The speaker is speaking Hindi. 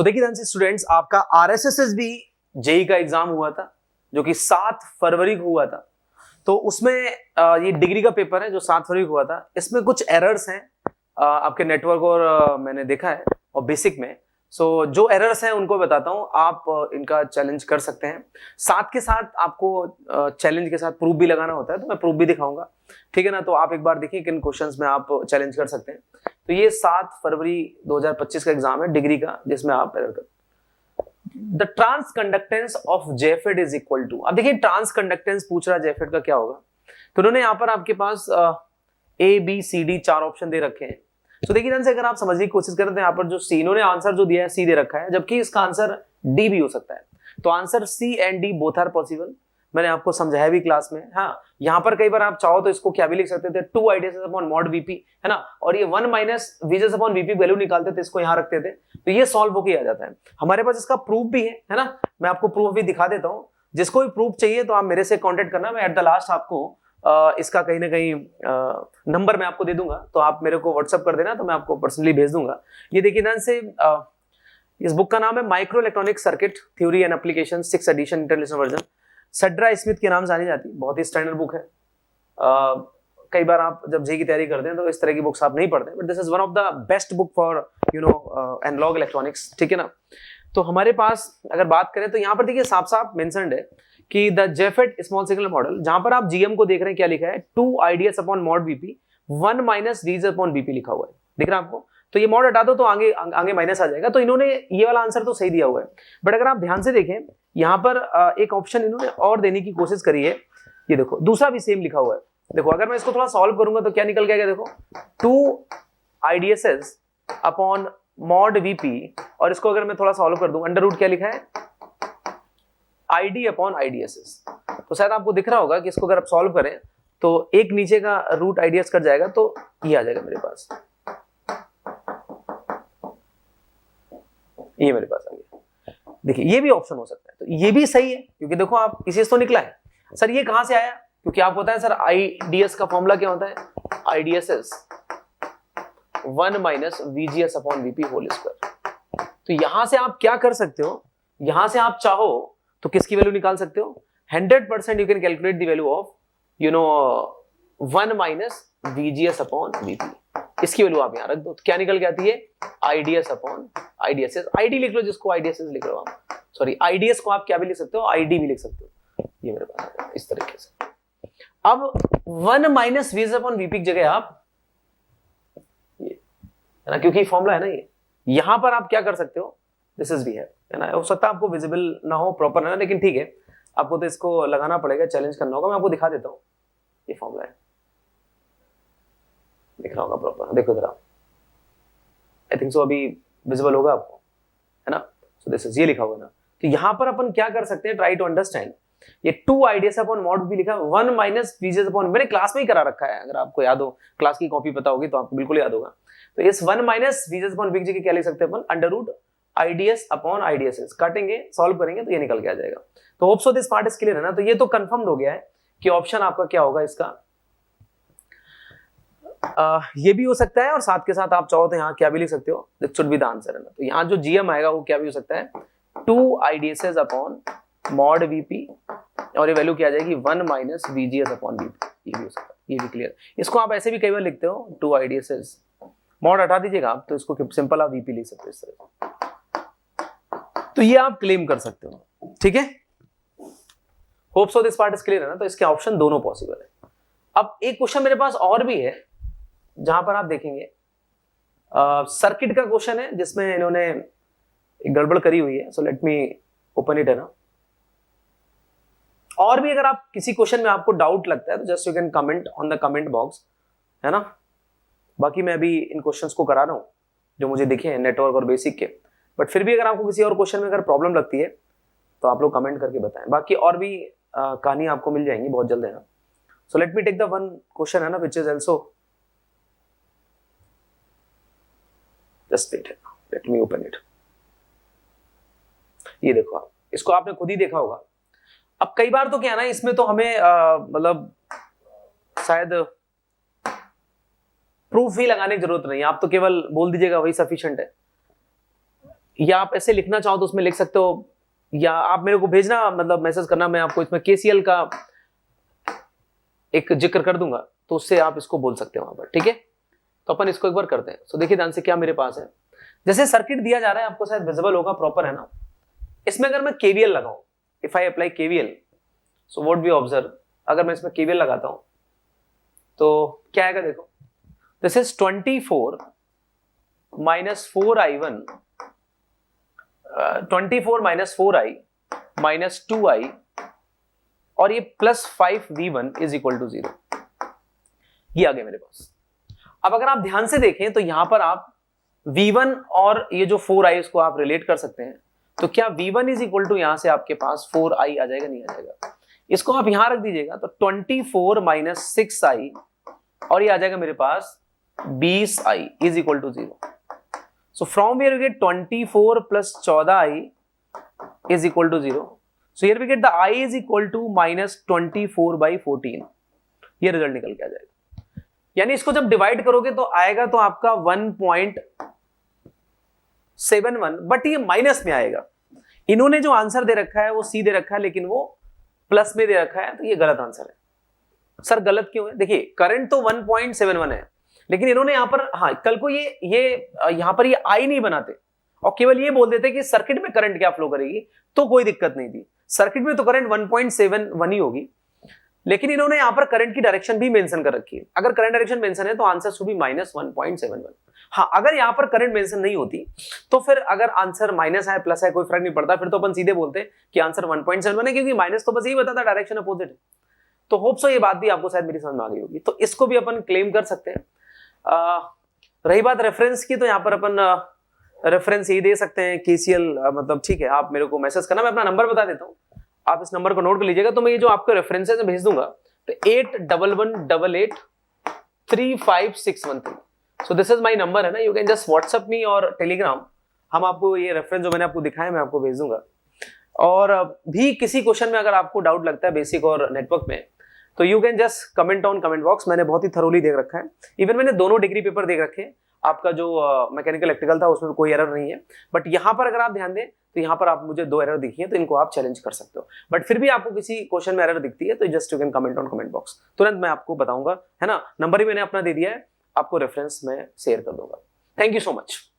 देखिए ध्यान से स्टूडेंट्स, आपका आरएसएसएस भी जेई का एग्जाम हुआ था जो कि 7 फरवरी को हुआ था। तो उसमें ये डिग्री का पेपर है जो 7 फरवरी को हुआ था। इसमें कुछ एरर्स हैं आपके नेटवर्क और मैंने देखा है और बेसिक में। जो एरर्स हैं उनको बताता हूं, आप इनका चैलेंज कर सकते हैं। साथ के साथ आपको चैलेंज के साथ प्रूफ भी लगाना होता है, तो मैं प्रूफ भी दिखाऊंगा, ठीक है ना। तो आप एक बार देखिए किन क्वेश्चंस में आप चैलेंज कर सकते हैं। तो ये 7 फरवरी 2025 का एग्जाम है डिग्री का, जिसमें आप एरर कर the transconductance of JFET is equal to. अब देखिए ट्रांस कंडक्टेंस पूछ रहा है, जेफेड का क्या होगा। तो उन्होंने यहाँ पर आपके पास A B C D 4 option दे रखे हैं। तो देखिए ध्यान से, अगर आप समझने की कोशिश करें तो यहाँ पर जो सी, इन्होंने आंसर जो दिया है सी दे रखा है, जबकि इसका आंसर डी भी हो सकता है। तो answer C and D both are possible. मैंने आपको समझाया भी क्लास में। हाँ, यहाँ पर कई बार आप चाहो तो इसको क्या भी लिख सकते थे, 2 आइडियस अपॉन मॉड वीपी, है ना। और ये 1 minus VJs upon VP value निकालते थे, इसको यहाँ रखते थे, तो ये सॉल्व होके आ जाता है। हमारे पास इसका प्रूफ भी है ना। मैं आपको प्रूफ भी दिखा देता हूँ। जिसको भी प्रूफ चाहिए तो आप मेरे से कॉन्टेक्ट करना। मैं एट द लास्ट आपको इसका कहीं ना कहीं नंबर मैं आपको दे दूंगा, तो आप मेरे को व्हाट्सअप कर देना, तो मैं आपको पर्सनली भेज दूंगा। ये देखिए ध्यान से, इस बुक का नाम है micro electronic circuit theory and application 6th edition international version. Sedra Smith के नाम से जानी जाती है, बहुत ही स्टैंडर्ड बुक है। कई बार आप जब जेई की तैयारी करते हैं तो इस तरह की बुक्स आप नहीं पढ़ते, but this is one of the best book for analogue electronics, ठीक है ना। तो हमारे पास अगर बात करें तो यहाँ पर देखिए साफ साफ मेंशन्ड है कि the JFET small signal model, जहां पर आप जीएम को देख रहे हैं, क्या लिखा है, 2 ideas upon mod VP 1 minus वीज अपॉन वीपी लिखा हुआ है, दिख रहा है आपको। तो ये मॉड हटा दो तो आगे माइनस आ जाएगा। तो इन्होंने ये वाला आंसर तो सही दिया हुआ है, बट अगर आप ध्यान से देखें यहाँ पर एक ऑप्शन इन्होंने और देने की कोशिश करी है। ये देखो दूसरा भी सेम लिखा हुआ है। देखो अगर मैं इसको थोड़ा सॉल्व करूंगा तो क्या निकल के आएगा, देखो 2 आइडियस अपॉन मॉड वीपी, और इसको अगर मैं थोड़ा सॉल्व कर दूं, अंडर रूट क्या लिखा है, आईडी अपॉन आईडीएसएस। तो शायद आपको दिख रहा होगा कि इसको अगर आप सॉल्व करें तो एक नीचे का रूट आईडीएस कट जाएगा, तो ये आ जाएगा मेरे पास, ये मेरे पास आ गया। देखिए ये भी ऑप्शन हो सकता है, तो ये भी सही है, क्योंकि देखो आप इसी से तो निकला है। सर ये कहां से आया, क्योंकि आपको पता है सर आईडीएस का फॉर्मूला क्या होता है, IDSS 1 minus VGS upon VP whole square. तो यहां से आप क्या कर सकते हो, यहां से आप चाहो तो किसकी वैल्यू निकाल सकते हो, 100% you can calculate the value of 1 minus VGS upon VP. इसकी वैल्यू आप यहां रख दो, तो क्या निकल के आती है, आईडीएस अपॉन आईडीएसएस। आईडी लिख लो जिसको आईडीएसएस लिख लो आप, सॉरी आईडीएस को आप क्या भी लिख सकते हो, आईडी भी लिख सकते हो। ये मेरे पास है इस तरीके से। अब 1 माइनस वीज अपॉन वीपी की जगह आप ये, है ना, क्योंकि फॉर्मूला है ना ये, यहां पर आप क्या कर सकते हो, दिस इज वी है ना। हो सकता है आपको विजिबल ना हो, प्रॉपर ना, लेकिन ठीक है, आपको तो इसको लगाना पड़ेगा, चैलेंज करना होगा। मैं आपको दिखा देता हूं, ये फॉर्मूला है, दिख रहा होगा प्रॉपर, देखो जरा, आई थिंक सो अभी विजिबल होगा आपको, है ना। सो दिस इज, ये लिखा होगा ना। तो यहां पर अपन क्या कर सकते हैं, ट्राई टू अंडरस्टैंड। ये 2 आइडियस अपॉन मॉड भी लिखा, 1 माइनस वीजेस अपॉन, मैंने क्लास में ही करा रखा है, अगर आपको याद हो, क्लास की कॉपी पता होगी तो आपको बिल्कुल याद होगा। तो इस 1 माइनस वीजेस अपॉन वीक जी क्या लिख सकते हैं अपन, अंडर रूट आईडीएस अपॉन आईडीएसएस, काटेंगे सॉल्व करेंगे तो ये निकल के आ जाएगा। तो hope so this part is clear है ना। तो ये तो कंफर्म्ड हो गया है कि ऑप्शन आपका क्या होगा इसका, ये भी हो सकता है, और साथ के साथ आप चाहो तो यहाँ क्या भी लिख सकते हो, this should be the answer है ना। तो यहाँ जो जीएम आएगा वो क्या भी हो सकता है, 2 आईडीएसएस अपॉन मॉड वीपी, और ये वैल्यू क्या आ जाएगी, 1 माइनस वीजीएस अपॉन वीपी, ये भी हो सकता है, ये भी क्लियर। इसको आप ऐसे भी कई बार लिखते हो, 2 आईडीएसएस, मॉड हटा दीजिएगा आप, तो इसको सिंपल आप वीपी लिख सकते हो इस तरह। तो ये आप क्लेम कर सकते हो, ठीक है। Hope so this part is clear है ना। तो इसके ऑप्शन दोनों पॉसिबल है। अब एक क्वेश्चन मेरे पास और भी है, जहां पर आप देखेंगे सर्किट का क्वेश्चन है, जिसमें इन्होंने एक गड़बड़ करी हुई है। सो लेट मी ओपन इट, है ना। और भी अगर आप किसी क्वेश्चन में आपको डाउट लगता है तो just you can comment on the comment box, है ना। बाकी मैं अभी इन क्वेश्चंस को करा रहा हूं जो मुझे दिखे हैं नेटवर्क और बेसिक के, बट फिर भी अगर आपको किसी और क्वेश्चन में अगर प्रॉब्लम लगती है तो आप लोग कमेंट करके बताएं। बाकी और भी कहानी आपको मिल जाएंगी बहुत जल्द, है ना। So let me take the one question, है ना, which is also, just wait, let me open it. ये देखो आप, इसको आपने खुद ही देखा होगा। अब कई बार तो क्या है ना, इसमें तो हमें मतलब शायद प्रूफ ही लगाने की जरूरत नहीं है, आप तो केवल बोल दीजिएगा वही सफिशिएंट है। या आप ऐसे लिखना चाहो तो उसमें लिख सकते हो, या आप मेरे को भेजना, मतलब मैसेज करना, मैं आपको इसमें केसीएल का एक जिक्र कर दूंगा, तो उससे आप इसको बोल सकते हो वहां पर, ठीक है। तो अपन इसको एक बार करते हैं। सो देखिए ध्यान से क्या मेरे पास है, जैसे सर्किट दिया जा रहा है, आपको शायद विजिबल होगा, प्रॉपर है ना। इसमें अगर मैं केवीएल लगाऊं, if I apply KVL, so what we observe, अगर मैं इसमें केवीएल लगाता हूं तो क्या आएगा, देखो this is 24 minus 4i1, 24 minus 4i minus 2i, और ये plus 5v1 is equal to 0। ये आ गया मेरे पास। अब अगर आप ध्यान से देखें तो यहां पर आप v1 और ये जो 4i इसको आप रिलेट कर सकते हैं। तो क्या v1 इज इक्वल टू यहां से आपके पास 4i आ जाएगा, नहीं आ जाएगा? इसको आप यहां रख दीजिएगा तो 24 माइनस 6i, और ये आ जाएगा मेरे पास 20i is equal to 0। So from here we get 24 plus 14i is equal to 0। So here we get the i is equal to minus 24/14। ये रिजल्ट निकल के आ जाएगा। यानी इसको जब डिवाइड करोगे तो आएगा तो आपका 1.71, बट ये माइनस में आएगा। इन्होंने जो आंसर दे रखा है वो सी दे रखा है, लेकिन वो प्लस में दे रखा है, तो ये गलत आंसर है। सर गलत क्यों है? देखिए करंट तो 1.71 है, लेकिन इन्होंने यहां पर, हाँ कल को ये यहां पर ये आई नहीं बनाते और केवल ये बोल देते कि सर्किट में करंट क्या फ्लो करेगी, तो कोई दिक्कत नहीं थी। सर्किट में तो करंट 1.71 ही होगी, लेकिन इन्होंने यहां पर करंट की डायरेक्शन भी मेंशन कर रखी है। अगर करंट डायरेक्शन मेंशन है तो आंसर शुड बी माइनस 1.71। हाँ, अगर यहां पर करंट मेंशन नहीं होती तो फिर अगर आंसर माइनस है प्लस है कोई फर्क नहीं पड़ता, फिर तो अपन सीधे बोलते कि आंसर 1.71 है, क्योंकि माइनस तो बस यही बताता डायरेक्शन अपोजिट है। तो होप सो ये बात भी आपको शायद मेरी समझ में आ गई होगी। तो इसको भी अपन क्लेम कर सकते हैं। रही बात रेफरेंस की, तो यहाँ पर अपन रेफरेंस यही दे सकते हैं केसीएल, मतलब ठीक है, आप मेरे को मैसेज करना, मैं अपना नंबर बता देता हूँ, आप इस नंबर को नोट कर लीजिएगा। तो मैं ये जो आपको रेफरेंसेस भेज दूंगा तो 8111883561। So this is my number है ना, you can just WhatsApp me और टेलीग्राम, हम आपको ये रेफरेंस जो मैंने आपको दिखाया मैं आपको भेज दूंगा। और भी किसी क्वेश्चन में अगर आपको डाउट लगता है बेसिक और नेटवर्क में, तो you can just comment on comment box. मैंने बहुत ही थरोली देख रखा है, इवन मैंने दोनों डिग्री पेपर देख रखे हैं। आपका जो मैकेनिकल इलेक्ट्रिकल था उसमें कोई एरर नहीं है, बट यहाँ पर अगर आप ध्यान दें तो यहाँ पर आप मुझे 2 एरर दिखी है, तो इनको आप चैलेंज कर सकते हो। बट फिर भी आपको किसी क्वेश्चन में एरर दिखती है तो just you can comment on comment box, तुरंत मैं आपको बताऊंगा, है ना। नंबर ही मैंने अपना दे दिया है, आपको रेफरेंस में शेयर कर दूंगा। Thank you so much.